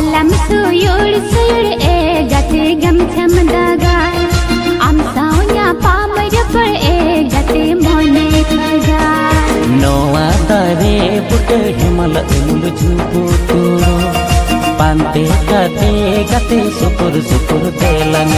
Alam suyur suyur gate gamcham daga am saunya pamar par gate mone khaga Noa tare put himal ulul juputuro pante kate gate supur supur telang